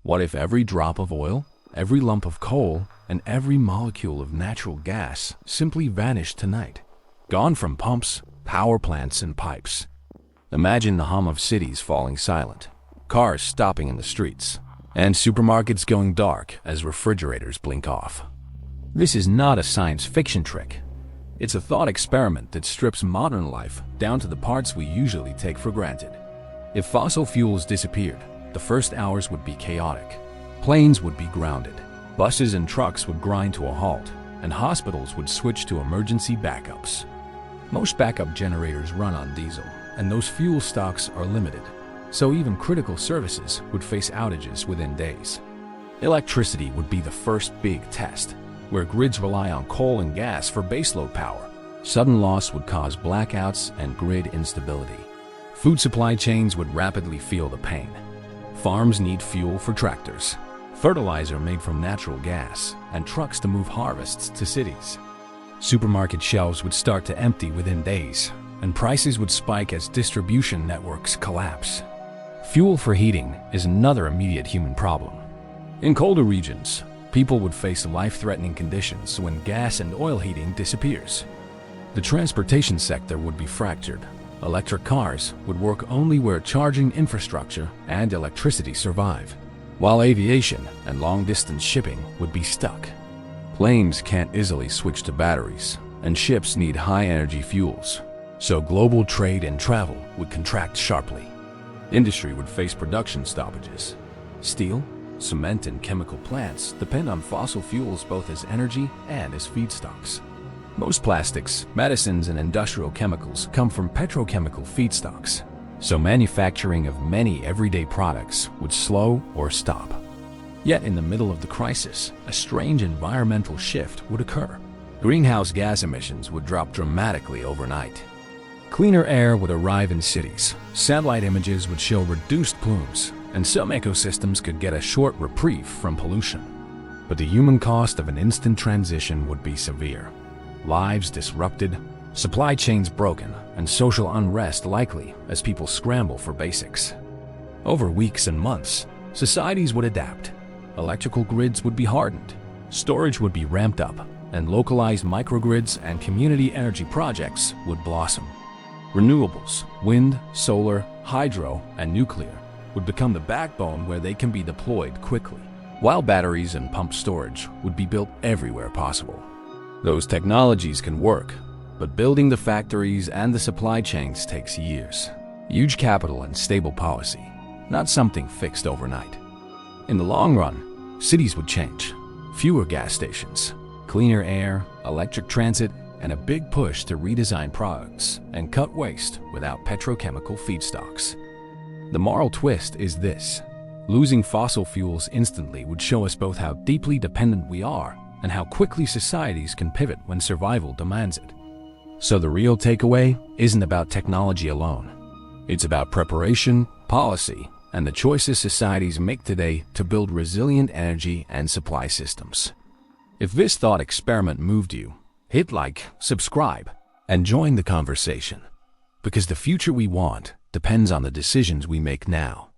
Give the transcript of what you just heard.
What if every drop of oil, every lump of coal, and every molecule of natural gas simply vanished tonight? Gone from pumps, power plants, and pipes. Imagine the hum of cities falling silent, cars stopping in the streets, and supermarkets going dark as refrigerators blink off. This is not a science fiction trick. It's a thought experiment that strips modern life down to the parts we usually take for granted. If fossil fuels disappeared, the first hours would be chaotic. Planes would be grounded, buses and trucks would grind to a halt, and hospitals would switch to emergency backups. Most backup generators run on diesel, and those fuel stocks are limited, so even critical services would face outages within days. Electricity would be the first big test, where grids rely on coal and gas for baseload power. Sudden loss would cause blackouts and grid instability. Food supply chains would rapidly feel the pain. Farms need fuel for tractors, fertilizer made from natural gas, and trucks to move harvests to cities. Supermarket shelves would start to empty within days, and prices would spike as distribution networks collapse. Fuel for heating is another immediate human problem. In colder regions, people would face life-threatening conditions when gas and oil heating disappears. The transportation sector would be fractured. Electric cars would work only where charging infrastructure and electricity survive, while aviation and long-distance shipping would be stuck. Planes can't easily switch to batteries, and ships need high-energy fuels, so global trade and travel would contract sharply. Industry would face production stoppages. Steel, cement, and chemical plants depend on fossil fuels both as energy and as feedstocks. Most plastics, medicines, and industrial chemicals come from petrochemical feedstocks, so manufacturing of many everyday products would slow or stop. Yet in the middle of the crisis, a strange environmental shift would occur. Greenhouse gas emissions would drop dramatically overnight. Cleaner air would arrive in cities, satellite images would show reduced plumes, and some ecosystems could get a short reprieve from pollution. But the human cost of an instant transition would be severe. Lives disrupted, supply chains broken, and social unrest likely as people scramble for basics. Over weeks and months, societies would adapt. Electrical grids would be hardened, storage would be ramped up, and localized microgrids and community energy projects would blossom. Renewables, wind, solar, hydro, and nuclear would become the backbone where they can be deployed quickly, while batteries and pump storage would be built everywhere possible. Those technologies can work, but building the factories and the supply chains takes years. Huge capital and stable policy, not something fixed overnight. In the long run, cities would change. Fewer gas stations, cleaner air, electric transit, and a big push to redesign products and cut waste without petrochemical feedstocks. The moral twist is this: losing fossil fuels instantly would show us both how deeply dependent we are and how quickly societies can pivot when survival demands it. So the real takeaway isn't about technology alone. It's about preparation, policy, and the choices societies make today to build resilient energy and supply systems. If this thought experiment moved you, hit like, subscribe, and join the conversation. Because the future we want depends on the decisions we make now.